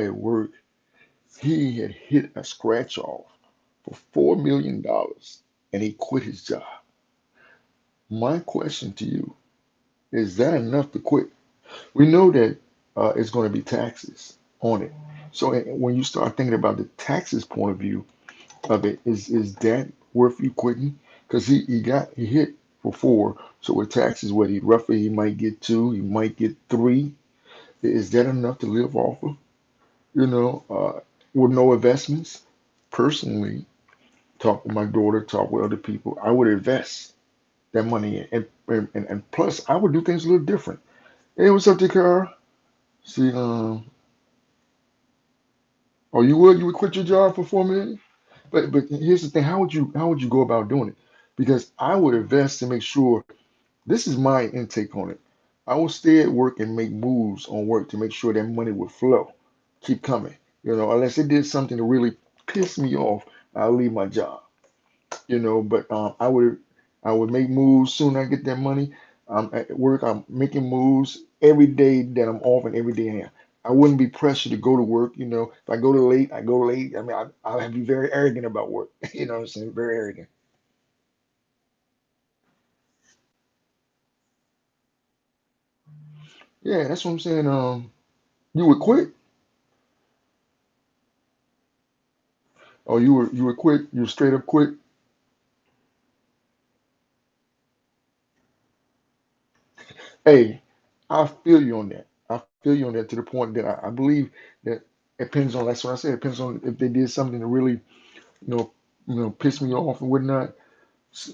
at work, he had hit a scratch off for $4 million and he quit his job. My question to you, is that enough to quit? We know that it's going to be taxes on it. So when you start thinking about the taxes point of view of it, is that worth you quitting? Because he hit for four, so with taxes, what he might get two, he might get three. Is that enough to live off of? You know, with no investments. Personally, talk with my daughter, talk with other people. I would invest that money in, and plus I would do things a little different. Hey, what's up, Dakar? See, oh, you would quit your job for 4 million? But here's the thing: how would you go about doing it? Because I would invest to make sure this is my intake on it. I will stay at work and make moves on work to make sure that money would flow, keep coming. Unless it did something to really piss me off, I'll leave my job. But I would make moves soon as I get that money. At work, I'm making moves every day that I'm off and every day I am. I wouldn't be pressured to go to work. If I go to late, I go late. I mean, I'll have to be very arrogant about work. You know what I'm saying? Very arrogant. Yeah, that's what I'm saying. You would quit, or you would quit. You would straight up quit. Hey, I feel you on that. I feel you on that to the point that I believe that it depends on. That's what I said. It depends on if they did something to really, you know, piss me off and whatnot.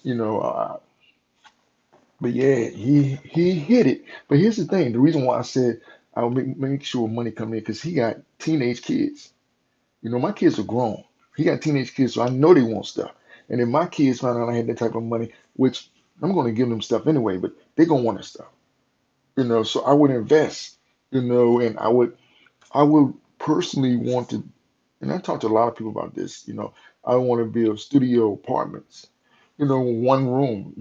You know, but yeah, he hit it. But here's the thing: the reason why I said I'll make sure money come in because he got teenage kids. My kids are grown. He got teenage kids, so I know they want stuff. And if my kids find out I had that type of money, which I'm going to give them stuff anyway, but they're going to want that stuff. So I would invest. And I would personally want to. And I talked to a lot of people about this. I want to build studio apartments. One room.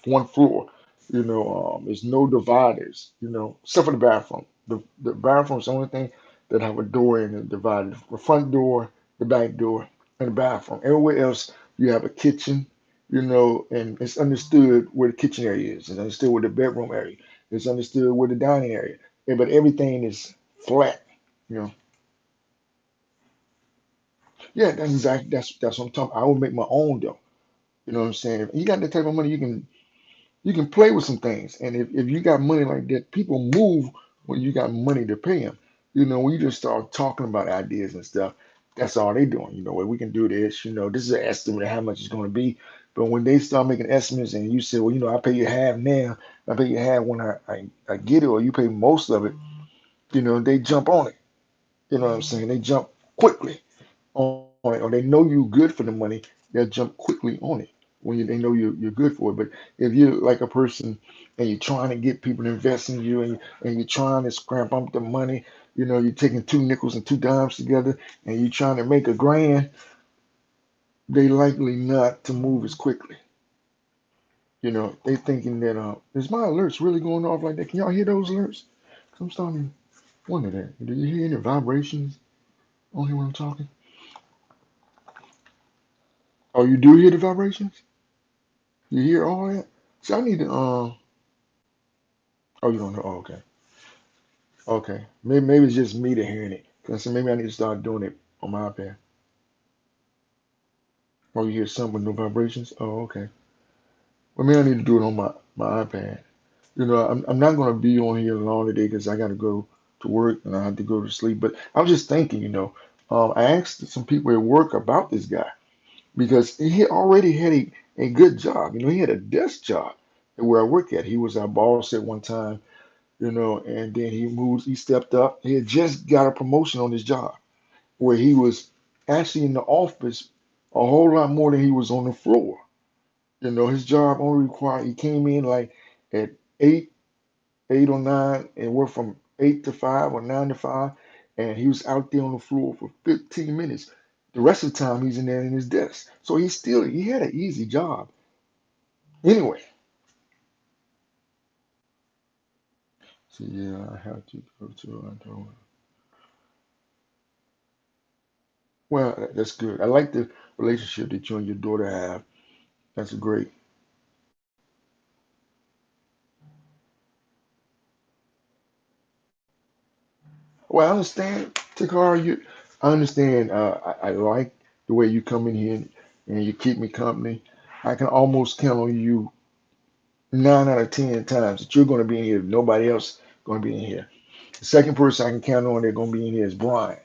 One floor. There's no dividers. Except for the bathroom. The bathroom's the only thing that have a door in it divided. The front door, the back door, and the bathroom. Everywhere else, you have a kitchen. And it's understood where the kitchen area is. It's understood where the bedroom area. It's understood where the dining area. But everything is flat. You know. Yeah, that's what I'm talking. I would make my own though. You know what I'm saying? If you got that type of money, you can play with some things. And if you got money like that, people move when you got money to pay them. When you just start talking about ideas and stuff, that's all they doing. Well, we can do this. This is an estimate of how much it's going to be. But when they start making estimates and you say, well, I pay you half now, I pay you half when I get it, or you pay most of it, they jump on it. You know what I'm saying? They jump quickly on it, or they know you good for the money, they'll jump quickly on it when they know you're good for it. But if you're like a person and you're trying to get people to invest in you and you're trying to scramp up the money, you're taking two nickels and two dimes together and you're trying to make a grand, they likely not to move as quickly. They thinking that is my alerts really going off like that? Can y'all hear those alerts? 'Cause I'm starting to wonder that. Do you hear any vibrations on here when I'm talking? Oh, you do hear the vibrations? You hear all that? See, I need to. Oh, you don't know? Oh, okay. Okay. Maybe it's just me to hearing it. Cause maybe I need to start doing it on my iPad. Oh, you hear something with no vibrations? Oh, okay. Well, maybe I need to do it on my iPad. I'm not gonna be on here long today because I got to go to work and I have to go to sleep. But I was just thinking, I asked some people at work about this guy because he already had a good job. He had a desk job where I work at. He was our boss at one time, and then he stepped up. He had just got a promotion on his job where he was actually in the office a whole lot more than he was on the floor. His job only required he came in like at 8 or 9 and worked from 8 to 5 or 9 to 5, and he was out there on the floor for 15 minutes. The rest of the time he's in there in his desk. So he had an easy job. Anyway, so yeah, I have to go to. I don't. Well, that's good. I like the relationship that you and your daughter have. That's great. Well, I understand, Takara. I understand. I like the way you come in here and you keep me company. I can almost count on you 9 out of 10 times that you're going to be in here. Nobody else going to be in here. The second person I can count on that's going to be in here is Brian.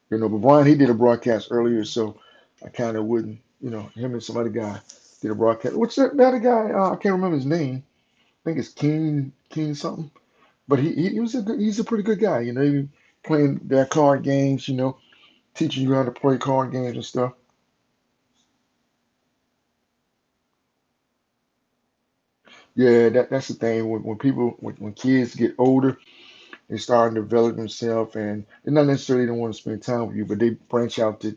But Brian, he did a broadcast earlier, so I kind of wouldn't. Him and some other guy did a broadcast. What's that other guy? I can't remember his name. I think it's King something. But he was he's a pretty good guy. He playing their card games. Teaching you how to play card games and stuff. Yeah, that's the thing. When people when kids get older, they start to develop themselves, and they not necessarily don't want to spend time with you, but they branch out to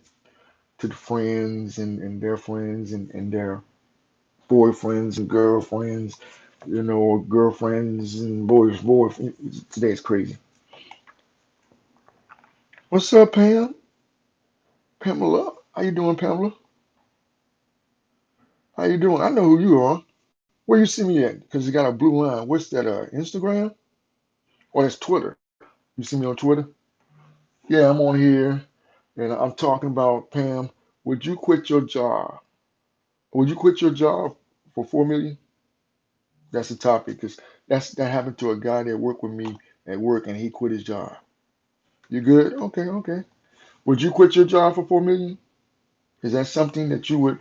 the friends and their friends and their boyfriends and girlfriends, or girlfriends and boyfriends. Today is crazy. What's up, Pam? Pamela? How you doing, Pamela? How you doing? I know who you are. Where you see me at? Because you got a blue line. What's that? Instagram or that's Twitter? You see me on Twitter? Yeah, I'm on here, and I'm talking about Pam. Would you quit your job? Would you quit your job for 4 million? That's the topic, because that happened to a guy that worked with me at work, and he quit his job. You good? Okay, okay. Would you quit your job for 4 million? Is that something that you would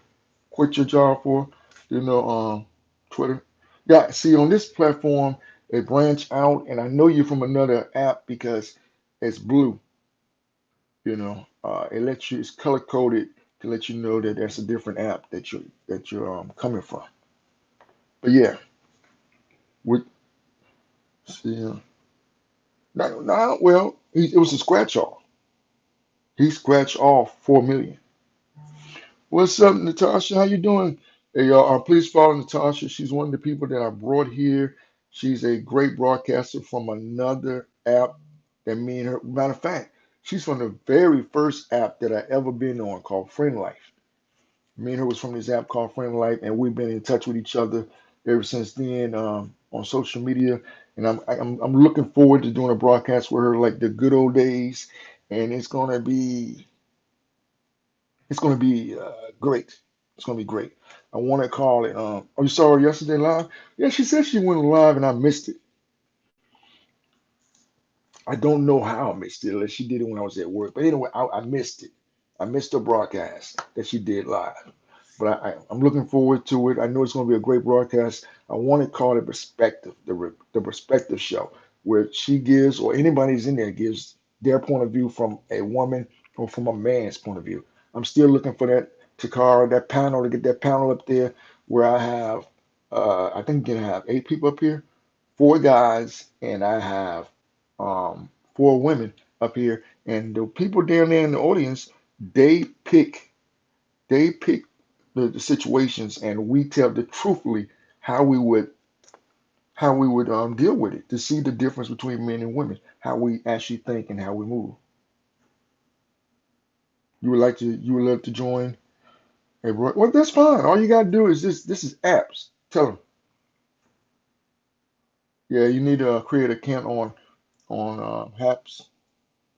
quit your job for? You know, Twitter. Yeah. See, on this platform, it branch out, and I know you from another app because it's blue. It lets you. It's color coded to let you know that that's a different app that you're coming from. But yeah, would see. Well, it was a scratch off. He scratched off 4 million. What's up, Natasha? How you doing? Hey, y'all, please follow Natasha. She's one of the people that I brought here. She's a great broadcaster from another app that me and her. Matter of fact, she's from the very first app that I ever been on called Friend Life. Me and her was from this app called Friend Life, and we've been in touch with each other ever since then on social media. And I'm looking forward to doing a broadcast with her like the good old days, and it's gonna be great. It's gonna be great. I want to call it. Oh, you saw her yesterday live? Yeah, she said she went live, and I missed it. I don't know how I missed it, unless she did it when I was at work. But anyway, I missed it. I missed the broadcast that she did live. But I'm looking forward to it. I know it's going to be a great broadcast. I want to call it perspective, the perspective show, where she gives, or anybody's in there gives their point of view from a woman or from a man's point of view. I'm still looking for that Takara, that panel, to get that panel up there where I have, I think I'm gonna have 8 people up here, 4 guys, and I have 4 women up here. And the people down there in the audience, they pick they pick the situations, and we tell the truthfully how we would deal with it, to see the difference between men and women, how we actually think and how we move. You would love to join? Hey, bro, well, that's fine. All you gotta do is this is apps. Tell them. Yeah, you need to create an account on apps.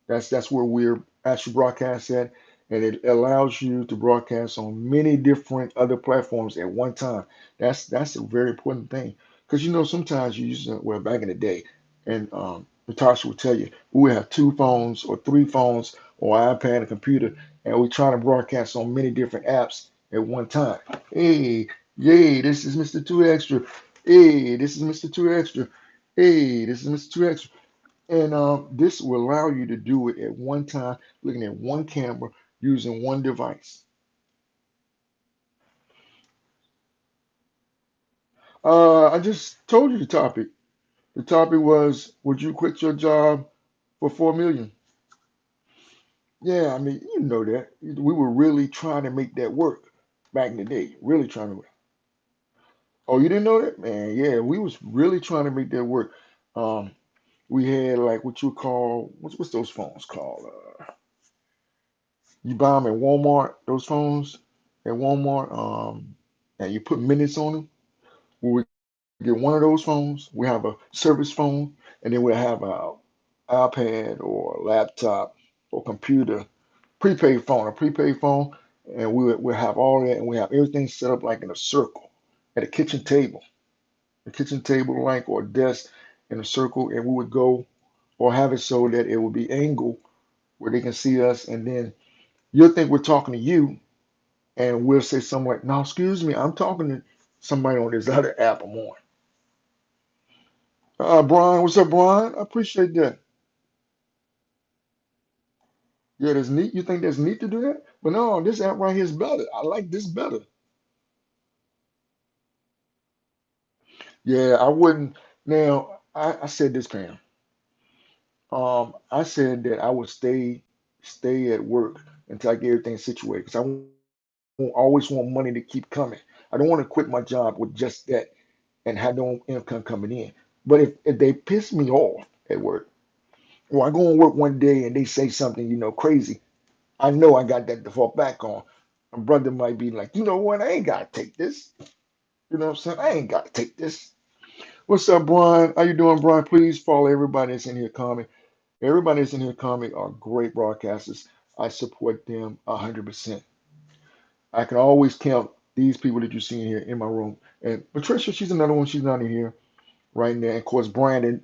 That's where we're actually broadcast at, and it allows you to broadcast on many different other platforms at one time. That's a very important thing, because sometimes you use well, back in the day, and Natasha would tell you, we would have 2 phones or 3 phones or iPad and computer, and we're trying to broadcast on many different apps at one time. Hey, yay! This is Mr. Two Extra. Hey, this is Mr. Two Extra. Hey, this is Mr. Two Extra. And this will allow you to do it at one time, looking at one camera, using one device. I just told you the topic. The topic was, would you quit your job for 4 million? Yeah, I mean, you know that. We were really trying to make that work back in the day. Really trying to. Oh, you didn't know that? Man, yeah, we was really trying to make that work. Um, we had like what you call, what's those phones called? You buy them at Walmart, those phones at Walmart, and you put minutes on them. We would get one of those phones. We have a service phone, and then we'll have a iPad or a laptop or computer, prepaid phone, and we'll have all that, and we have everything set up like in a circle at a kitchen table like or a desk in a circle, and we would go or have it so that it would be angled where they can see us, and then you'll think we're talking to you, and we'll say something like, "No, excuse me, I'm talking to somebody on this other app I'm on." Brian, what's up, Brian? I appreciate that. Yeah, that's neat. You think that's neat to do that? But no, this app right here is better. I like this better. Yeah, I wouldn't. Now, I said this, Pam. I said that I would stay at work until I get everything situated because I won't always want money to keep coming. I don't want to quit my job with just that and have no income coming in. But if they piss me off at work, or I go on work one day and they say something, crazy, I know I got that to fall back on. My brother might be like, you know what, I ain't gotta take this. You know what I'm saying? I ain't gotta take this. What's up, Brian? How you doing, Brian? Please follow everybody that's in here comment. Everybody that's in here comment are great broadcasters. I support them 100%. I can always count these people that you see in here in my room. And Patricia, she's another one. She's not in here right now. And of course, Brandy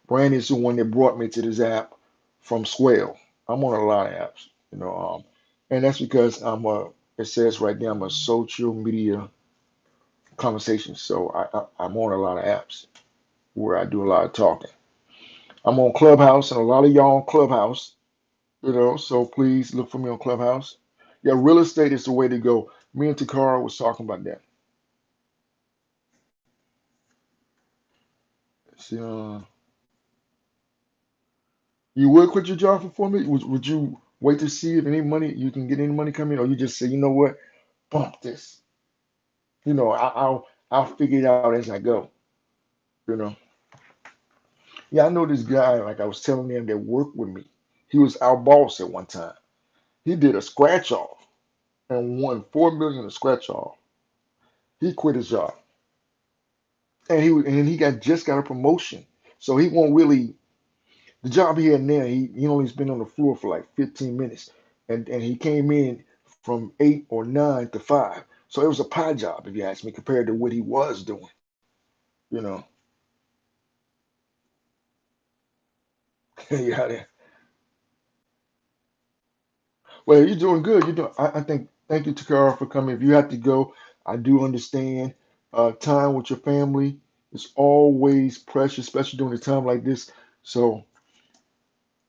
is the one that brought me to this app from Swell. I'm on a lot of apps. And that's because it says right there I'm a social media conversation. So I'm on a lot of apps where I do a lot of talking. I'm on Clubhouse, and a lot of y'all on Clubhouse. So please look for me on Clubhouse. Yeah, real estate is the way to go. Me and Takara was talking about that. See, you would quit your job for 4 million? Would you wait to see if any money you can get any money coming, or you just say, you know what, bump this. I'll figure it out as I go. You know. Yeah, I know this guy. Like I was telling him that worked with me. He was our boss at one time. He did a scratch off and won 4 million a scratch off. He quit his job, and he just got a promotion. So he won't really the job he had now. He only's been on the floor for like 15 minutes, and he came in from 8 or 9 to 5. So it was a pie job, if you ask me, compared to what he was doing. You know, yeah. Well, you're doing good. You're doing. I think. Thank you, Takara, for coming. If you have to go, I do understand. Time with your family is always precious, especially during a time like this. So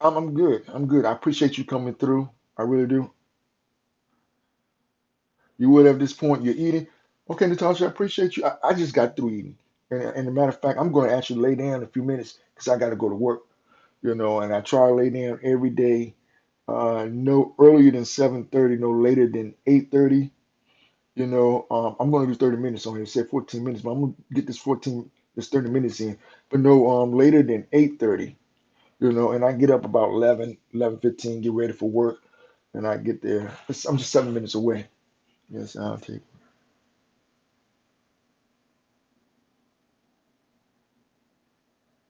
I'm good. I'm good. I appreciate you coming through. I really do. You would at this point. You're eating. Okay, Natasha, I appreciate you. I just got through eating. And a matter of fact, I'm going to actually lay down in a few minutes because I got to go to work. And I try to lay down every day. No earlier than 7:30, no later than 8:30. I'm going to do 30 minutes on here. It said 14 minutes, but I'm going to get this 30 minutes in. But no, later than 8:30. And I get up about 11:15, get ready for work, and I get there. I'm just 7 minutes away. Yes, I'll take.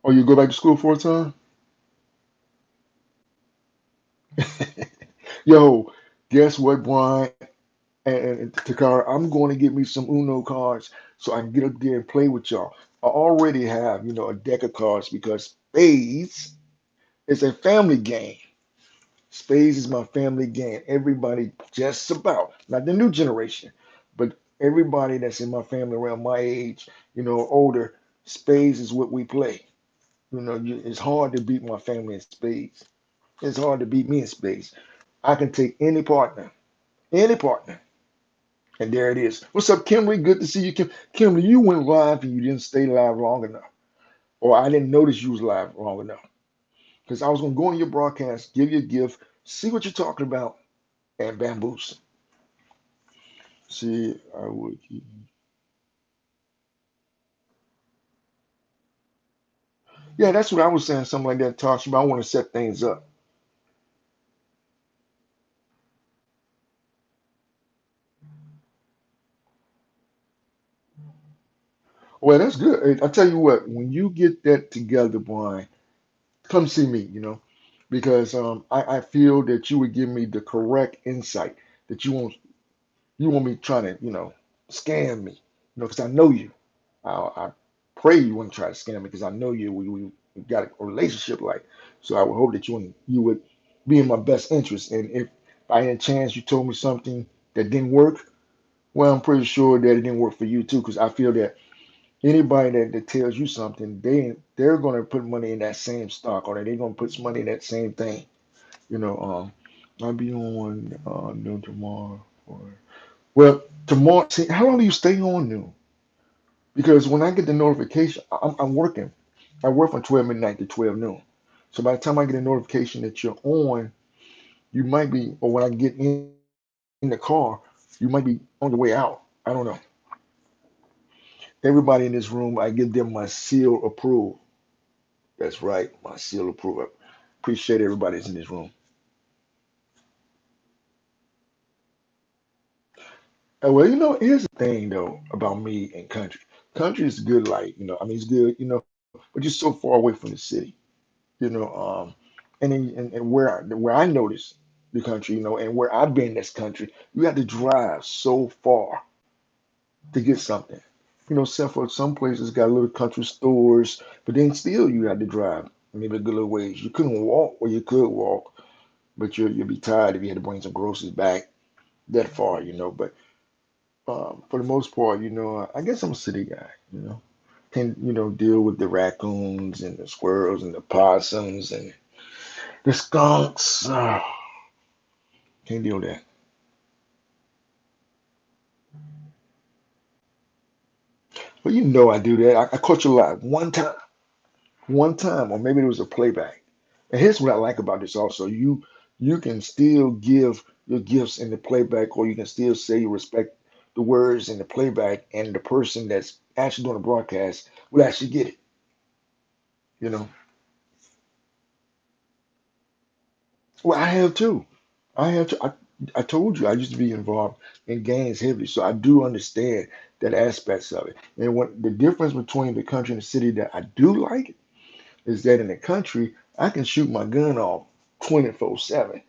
Oh, you go back to school full time? Yo, guess what, Brian and Takara? I'm going to get me some Uno cards so I can get up there and play with y'all. I already have, a deck of cards because spades is a family game. Spades is my family game. Everybody, just about, not the new generation, but everybody that's in my family around my age, older, spades is what we play. It's hard to beat my family in spades. It's hard to beat me in spades. I can take any partner, and there it is. What's up, Kimberly? Good to see you, Kimberly. You went live and you didn't stay live long enough, or I didn't notice you was live long enough because I was gonna go on your broadcast, give you a gift, see what you're talking about, and bamboozle. See, I would. Yeah, that's what I was saying. Something like that, Tasha. But I want to set things up. Well, that's good. I tell you what, when you get that together, Brian, come see me, because I feel that you would give me the correct insight that you won't be trying to, scam me, because I know you. I pray you wouldn't try to scam me because I know you. We got a relationship like, so I would hope that you would be in my best interest. And if by any chance you told me something that didn't work, well, I'm pretty sure that it didn't work for you too, because I feel that anybody that tells you something, they're gonna put money in that same stock, or they're gonna put some money in that same thing. You know, I'll be on noon tomorrow. Well, tomorrow. See, how long do you stay on noon? Because when I get the notification, I'm working. I work from 12 midnight to 12 noon. So by the time I get a notification that you're on, you might be, or when I get in the car, you might be on your way out. I don't know. Everybody in this room, I give them my seal approval. That's right, my seal approval. Appreciate everybody that's in this room. Well, here's the thing though about me and country. Country is good life, I mean, it's good, but you're so far away from the city, you know. And where I notice the country, and where I've been in this country, you have to drive so far to get something. Except for some places got little country stores, but then still you had to drive maybe a good little ways. You couldn't walk, or you could walk, but you'd be tired if you had to bring some groceries back that far, But for the most part, I guess I'm a city guy, Can deal with the raccoons and the squirrels and the possums and the skunks. Can't deal with that. Well, I do that. I caught you live one time, or maybe it was a playback. And here's what I like about this also. You can still give your gifts in the playback, or you can still say you respect the words in the playback, and the person that's actually doing the broadcast will actually get it. You know. Well, I have too. I have to. I told you I used to be involved in gangs heavily, so I do understand that aspects of it. And what the difference between the country and the city that I do like is that in the country I can shoot my gun off 24/7,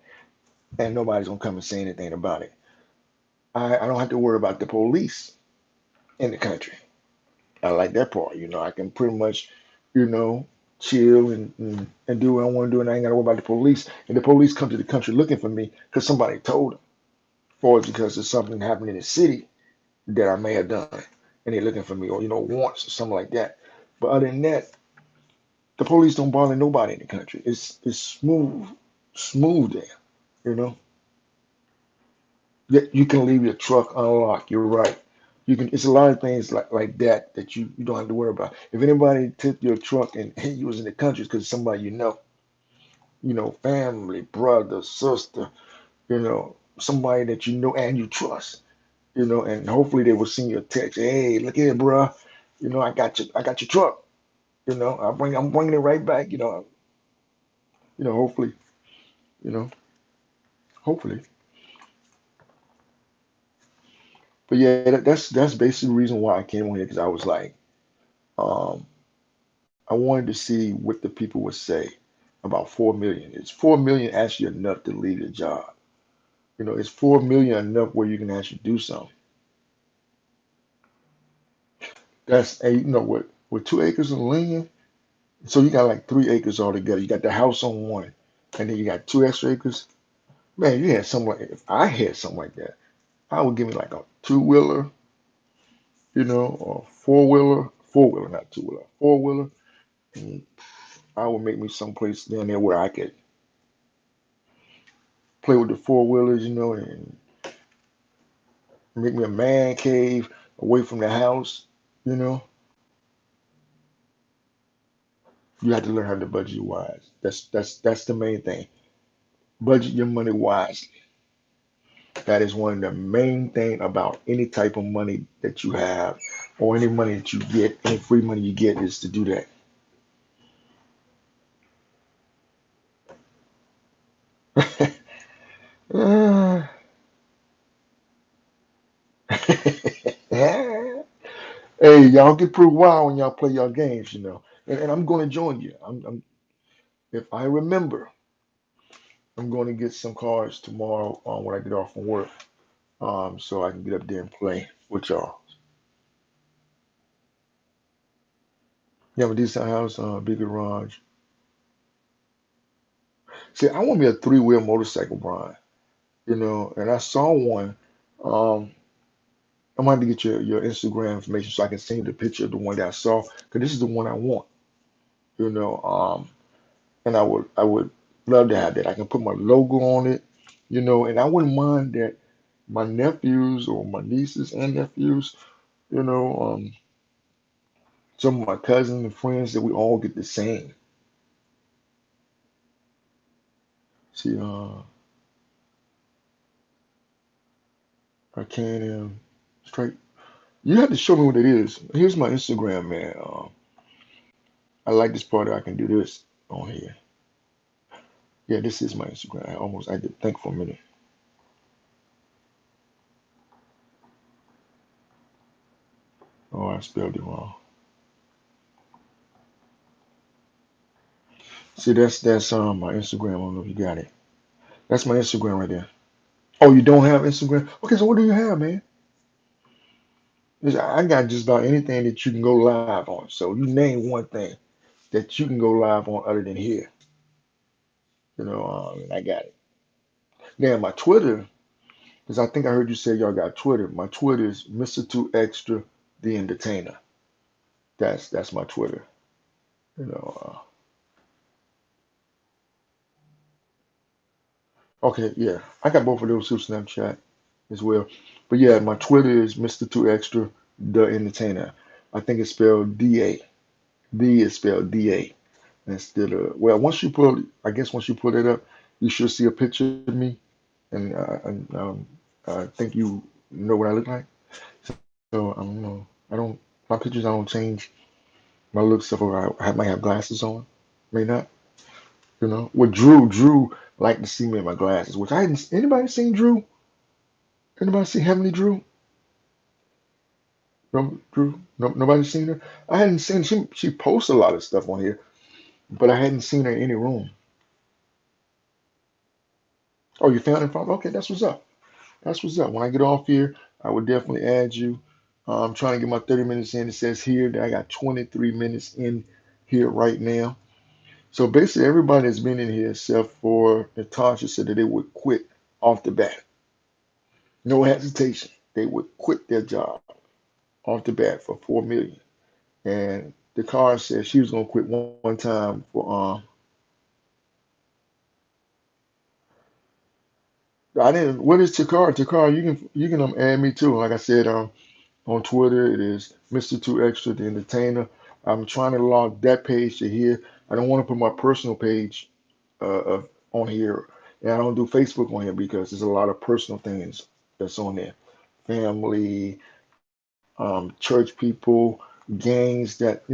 and nobody's gonna come and say anything about it. I don't have to worry about the police in the country. I like that part. I can pretty much, you know, chill and do what I want to do, and I ain't got to worry about the police. And the police come to the country looking for me because somebody told them, or it's because there's something happened in the city that I may have done, and they're looking for me, or warrants or something like that. But other than that, the police don't bother nobody in the country. It's smooth there. You know, Yet you can leave your truck unlocked. You're right. You can. It's a lot of things like that that you don't have to worry about. If anybody took your truck and you was in the country, because somebody family, brother, sister, somebody that you know and you trust, and hopefully they will send you a text. Hey, look here, bruh. I got your truck. I'm bringing it right back. Hopefully, you know, hopefully. But yeah, that's basically the reason why I came on here because I was like, um, I wanted to see what the people would say about 4 million. Is 4 million actually enough to leave your job? Is 4 million enough where you can actually do something? That's a with 2 acres of land, so you got like 3 acres altogether. You got the house on one, and then you got two extra acres. Man, you had something like if I had something like that, I would give me like a two-wheeler, or four-wheeler, not two-wheeler, four-wheeler. And I would make me someplace down there where I could play with the four-wheelers, and make me a man cave away from the house. You know, you have to learn how to budget wise. That's the main thing. Budget your money wisely. That is one of the main thing about any type of money that you have, or any money that you get, any free money you get, is to do that. Hey, Hey, y'all get pretty wild when y'all play y'all games, and I'm going to join you. If I remember, I'm going to get some cards tomorrow when I get off from work, so I can get up there and play with y'all. You have a decent house, big garage. See, I want me a three-wheel motorcycle, Brian. And I saw one. Um, I'm going to get your Instagram information so I can send you the picture of the one that I saw, because this is the one I want. You know, and I would love to have that. I can put my logo on it, and I wouldn't mind that my nephews or my nieces and nephews, you know, um, some of my cousins and friends that we all get the same. See, I can't straight. You have to show me what it is. Here's my Instagram, man. I like this part that I can do this on here. Yeah, this is my Instagram. I did think for a minute. Oh, I spelled it wrong. See, that's my Instagram. I don't know if you got it. That's my Instagram right there. Oh, you don't have Instagram? Okay, so what do you have, man? 'Cause I got just about anything that you can go live on. So you name one thing that you can go live on other than here. And I got it. Now my Twitter, because I think I heard you say y'all got Twitter. My Twitter is Mr. Two Extra the Entertainer. That's my Twitter. You know. Okay, yeah, I got both of those through Snapchat as well. But yeah, my Twitter is Mr. Two Extra the Entertainer. I think it's spelled D-A. D is spelled D-A instead of, well, I guess once you pull it up, you should see a picture of me, and I think you know what I look like. So I don't know. I don't My pictures. I don't change my looks up, or I might have glasses on, may not. With Drew liked to see me in my glasses, which I hadn't. Anybody seen Drew? Anybody see Heavenly Drew? No, Drew? No, nobody seen her. I hadn't seen. She posts a lot of stuff on here, but I hadn't seen her in any room. Oh, you found it from? Okay, that's what's up. That's what's up. When I get off here, I would definitely add you. I'm trying to get my 30 minutes in. It says here that I got 23 minutes in here right now. So basically, everybody that's been in here except for Natasha said that they would quit off the bat. No hesitation. They would quit their job off the bat for 4 million. And the car said she was gonna quit one time for I didn't what is Takara? Takara, you can add me too. Like I said, on Twitter it is Mr. Two Extra the Entertainer. I'm trying to log that page to here. I don't want to put my personal page on here. And I don't do Facebook on here because there's a lot of personal things that's on there. Family, church people, gangs that,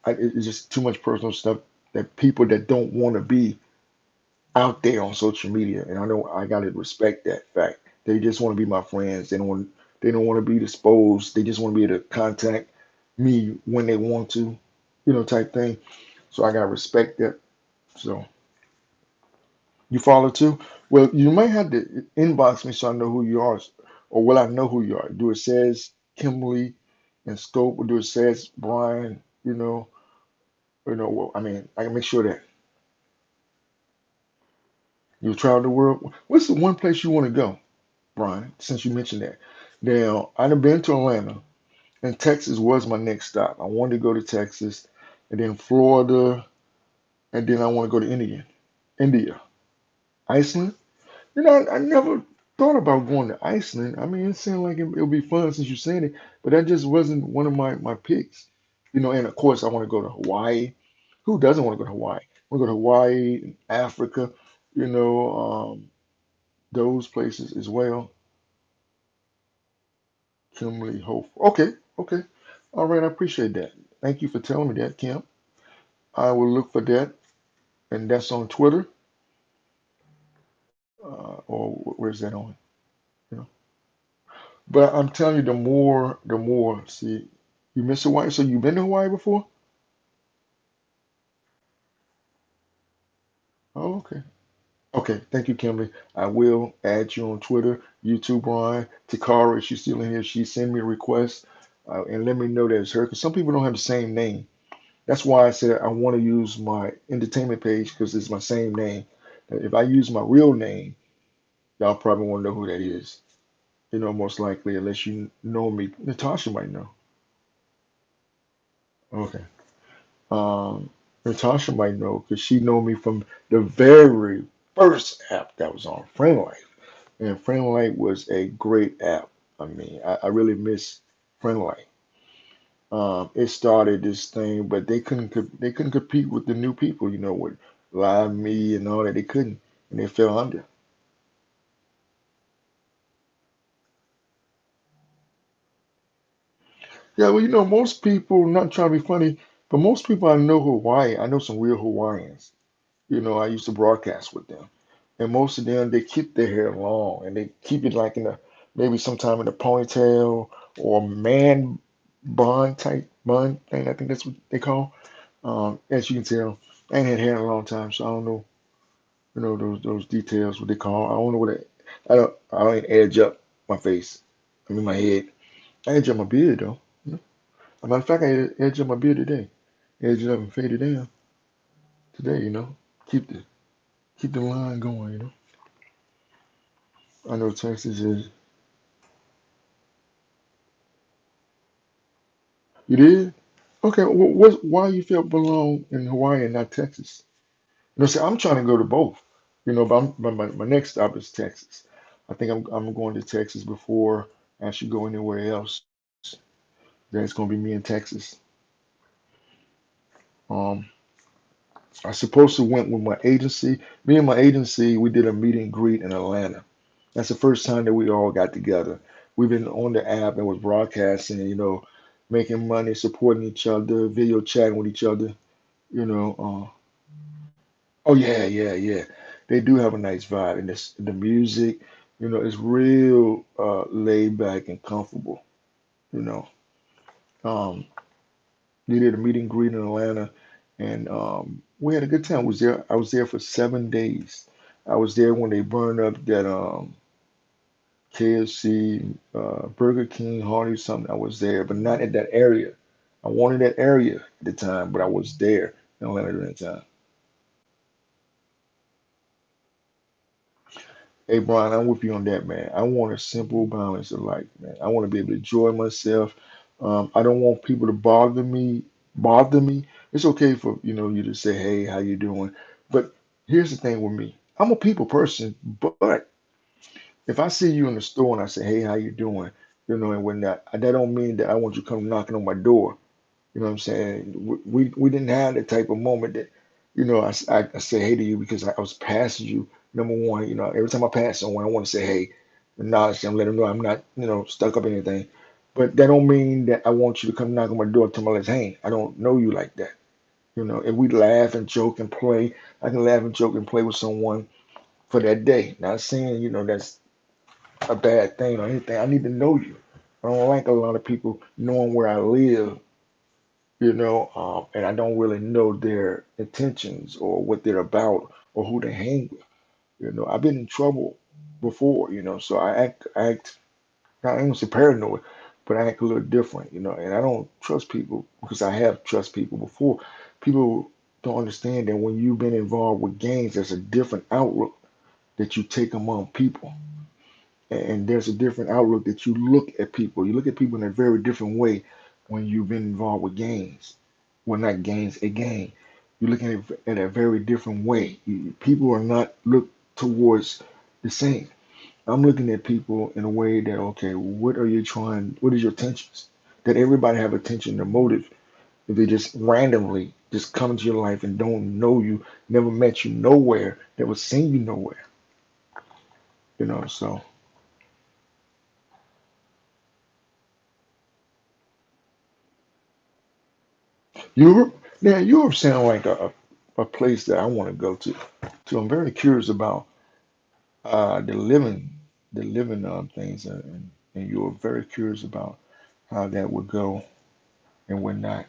it's just too much personal stuff that people that don't want to be out there on social media. And I know I gotta respect that fact. They just want to be my friends. They don't want to be disposed. They just want to be able to contact me when they want to, type thing. So I gotta respect that. So you follow too? Well, you might have to inbox me so I know who you are, or will I know who you are? Do it says Kimberly and Scope, or do it says Brian? Well, I mean, I can make sure that you travel the world. What's the one place you want to go, Brian? Since you mentioned that. Now, I've been to Atlanta, and Texas was my next stop. I wanted to go to Texas, and then Florida, and then I want to go to India, Iceland. I never thought about going to Iceland. I mean, it seemed like it'll be fun since you said it, but that just wasn't one of my picks. And of course, I want to go to Hawaii. Who doesn't want to go to Hawaii? I want to go to Hawaii, Africa, you know, those places as well. Kimberly Hope. Okay, okay. All right, I appreciate that. Thank you for telling me that, Kim. I will look for that, and that's on Twitter, or where's that on? You know. But I'm telling you, the more, see. You miss Hawaii? So you've been to Hawaii before? Oh, okay. Okay, thank you, Kimberly. I will add you on Twitter, YouTube, Brian. Takara, if she's still in here, she send me a request and let me know that it's her. Because some people don't have the same name. That's why I said I want to use my entertainment page because it's my same name. If I use my real name, y'all probably won't know who that is. You know, most likely, unless you know me. Natasha might know. Okay. Um, Natasha might know because she know me from the very first app that was on Friendlife. And Friendlight was a great app. I mean, I really miss Friendlight. It started this thing, but they couldn't compete with the new people, you know, with Live Me and all that. They couldn't, and they fell under. Yeah, well, you know, most people, not trying to be funny, but most people I know Hawaii, I know some real Hawaiians. You know, I used to broadcast with them, and most of them they keep their hair long and they keep it like in a maybe sometime in a ponytail or man bun thing. I think that's what they call. As you can tell, I ain't had hair in a long time, so I don't know. You know those details what they call. I don't know what it. I don't edge up my face. I mean my head. I edge up my beard though. You know? As a matter of fact, I edge up my beard today. Edge it up and fade it down today. You know, keep the line going. You know. I know Texas is. You did? Okay. Why you felt belong in Hawaii and not Texas? You know, see, I'm trying to go to both. You know, but my next stop is Texas. I think I'm going to Texas before I should go anywhere else. Then it's going to be me in Texas. Um, I supposed to went with my agency. Me and my agency, we did a meet and greet in Atlanta. That's the first time that we all got together. We've been on the app and was broadcasting, you know, making money, supporting each other, video chatting with each other. You know, oh yeah, yeah, yeah. They do have a nice vibe, and the music, you know, is real laid back and comfortable. You know, um, we did a meet and greet in Atlanta, and we had a good time. I was there for 7 days. I was there when they burned up that KFC, Burger King, Hardee's, something. I was there, but not at that area. I wanted that area at the time, but I was there in Atlanta during that time. Hey, Brian, I'm with you on that, man. I want a simple balance of life, man. I want to be able to enjoy myself. I don't want people to bother me. It's okay for, you know, you to say, hey, how you doing? But here's the thing with me. I'm a people person, but if I see you in the store and I say, hey, how you doing? You know, and whatnot, that don't mean that I want you to come knocking on my door. You know what I'm saying? We didn't have that type of moment that, you know, I say hey to you because I was passing you. Number one, you know, every time I pass someone, I want to say hey, acknowledge them, let them know I'm not, you know, stuck up in anything. But that don't mean that I want you to come knock on my door to my let's hang. I don't know you like that. You know, if we laugh and joke and play, I can laugh and joke and play with someone for that day. Not saying, you know, that's a bad thing or anything. I need to know you. I don't like a lot of people knowing where I live, you know, and I don't really know their intentions or what they're about or who they hang with. You know, I've been in trouble before, you know, so I act, I ain't gonna say paranoid, but I act a little different, you know, and I don't trust people because I have trust people before. People don't understand that when you've been involved with gangs, there's a different outlook that you take among people. And there's a different outlook that you look at people. You look at people in a very different way when you've been involved with gangs. Well, not gangs, a gang. You're looking at it in a very different way. People are not looked towards the same. I'm looking at people in a way that, okay, what are you trying? What is your intentions? That everybody have attention and motive. If they just randomly just come into your life and don't know you, never met you nowhere, never seen you nowhere, you know. So Europe, now Europe sound like a place that I want to go to. So I'm very curious about the living things, and you're very curious about how that would go. and whatnot.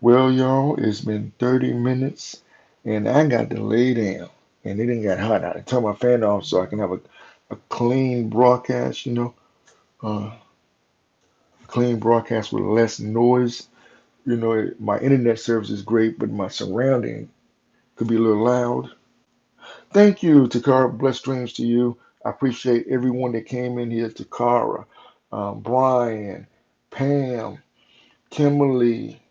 Well, y'all, it's been 30 minutes and I got to lay down. And it didn't get hot. I turn my fan off so I can have a clean broadcast, clean broadcast with less noise. My internet service is great, but my surrounding could be a little loud. Thank you, Takara. Blessed dreams to you. I appreciate everyone that came in here. Takara, Brian, Pam, Kimberly,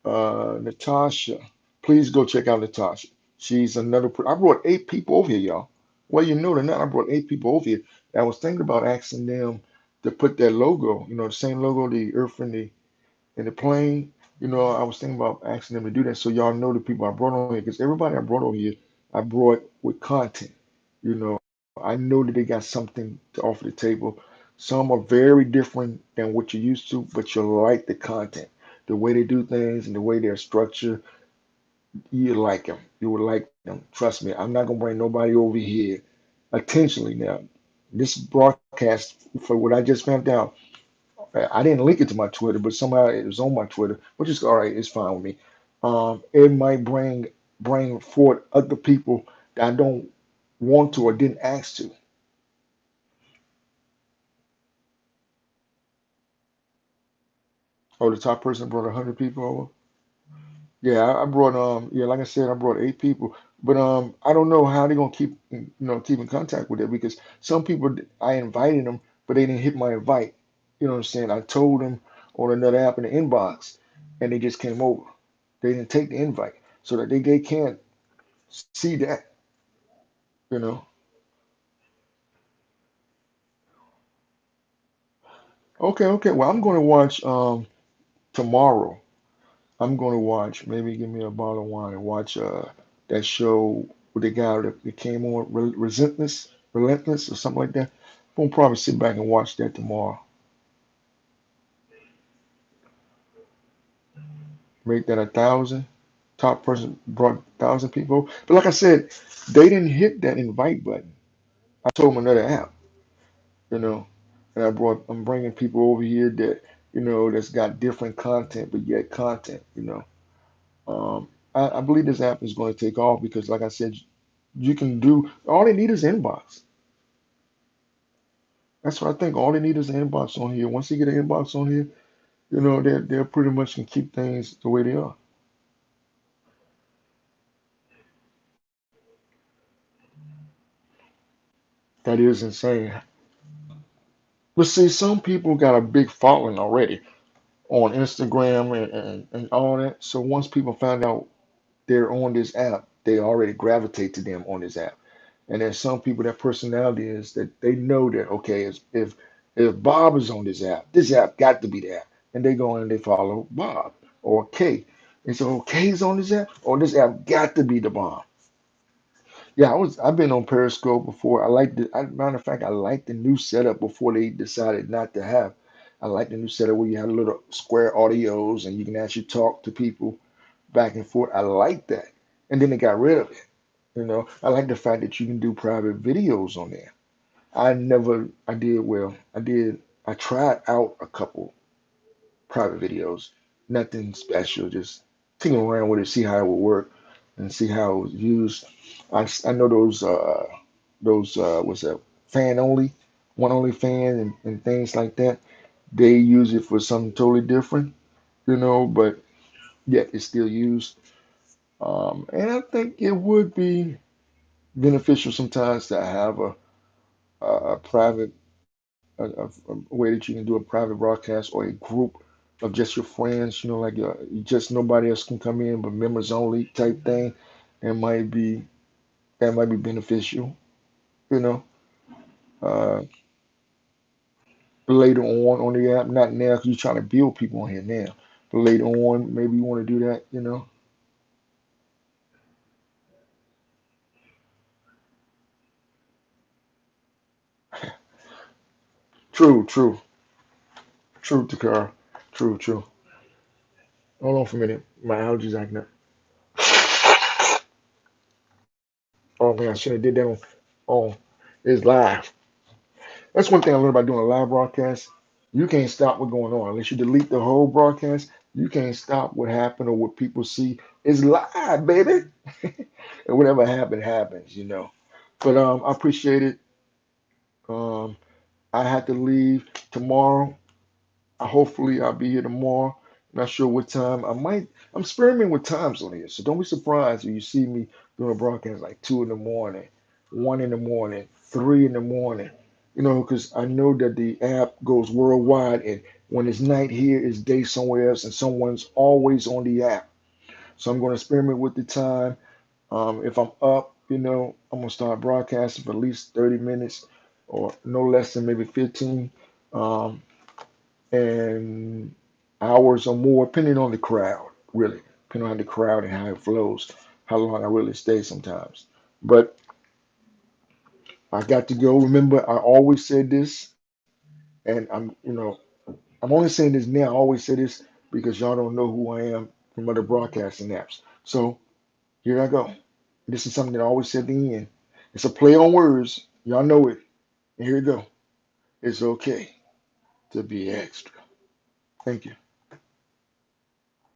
Natasha. Please go check out Natasha. She's another. I brought 8 people over here, y'all. Well, you know or not, I brought 8 people over here. I was thinking about asking them to put that logo, the same logo, the Earth and the plane. I was thinking about asking them to do that so y'all know the people I brought on here. Because everybody I brought over here, I brought with content. You know, I know that they got something to offer the table. Some are very different than what you're used to, but you'll like the content, the way they do things, and the way they're structured. You like them. You would like them. Trust me. I'm not gonna bring nobody over here intentionally now. This broadcast, for what I just found out, I didn't link it to my Twitter, but somehow it was on my Twitter, which is all right. It's fine with me. It might bring forth other people that I don't want to or didn't ask to. Oh, the top person brought 100 people over. Yeah, I brought yeah, like I said, I brought 8 people, but I don't know how they're gonna keep in contact with it because some people I invited them, but they didn't hit my invite. You know what I'm saying? I told them on another app in the inbox, and they just came over. They didn't take the invite, so that they can't see that. You know? Okay, okay. Well, I'm gonna watch tomorrow. I'm gonna watch. Maybe give me a bottle of wine and watch that show with the guy that came on Relentless or something like that. I'm gonna probably sit back and watch that tomorrow. Make that 1,000. Top person brought 1,000 people. But like I said, they didn't hit that invite button. I told them another app, you know, and I'm bringing people over here that that's got different content, but yet content. I believe this app is going to take off because, like I said, you can do all they need is inbox. That's what I think. All they need is an inbox on here. Once they get an inbox on here, they're pretty much can keep things the way they are. That is insane. But see, some people got a big following already on Instagram and all that. So once people find out they're on this app, they already gravitate to them on this app. And there's some people that personality is that they know that okay, if Bob is on this app got to be there, and they go in and they follow Bob or Kay. And so Kay's on this app, or this app got to be the bomb. Yeah, I've been on Periscope before. Matter of fact, I like the new setup before they decided not to have. I like the new setup where you have little square audios and you can actually talk to people back and forth. I like that. And then they got rid of it. I like the fact that you can do private videos on there. I did well. I tried out a couple private videos. Nothing special, just tinking around with it, see how it would work and see how it was used. I know those what's that fan only, one only fan and things like that. They use it for something totally different, but yet it's still used. And I think it would be beneficial sometimes to have a private a way that you can do a private broadcast or a group of just your friends, like just nobody else can come in but members only type thing. That might be that might be beneficial, you know. Uh, Later on the app, not now because you're trying to build people on here now, but later on maybe you want to do that. True, true, true, Takara. True, true. Hold on for a minute. My allergies acting up. Oh man, I should have did that on it's live. That's one thing I learned about doing a live broadcast. You can't stop what's going on unless you delete the whole broadcast. You can't stop what happened or what people see. It's live, baby. And whatever happened happens. But I appreciate it. Um, I had to leave tomorrow. Hopefully I'll be here tomorrow. Not sure what time. I'm experimenting with times on here, so don't be surprised if you see me doing a broadcast like 2 in the morning, 1 in the morning, 3 in the morning. Because I know that the app goes worldwide, and when it's night here, it's day somewhere else, and someone's always on the app. So I'm going to experiment with the time. If I'm up, I'm gonna start broadcasting for at least 30 minutes, or no less than maybe 15. Um, and hours or more, depending on the crowd, really, depending on the crowd and how it flows, how long I really stay sometimes. But I got to go. Remember, I always said this, and I'm only saying this now. I always say this because y'all don't know who I am from other broadcasting apps. So here I go. This is something that I always said at the end. It's a play on words. Y'all know it. And here we go. It's okay to be extra. Thank you.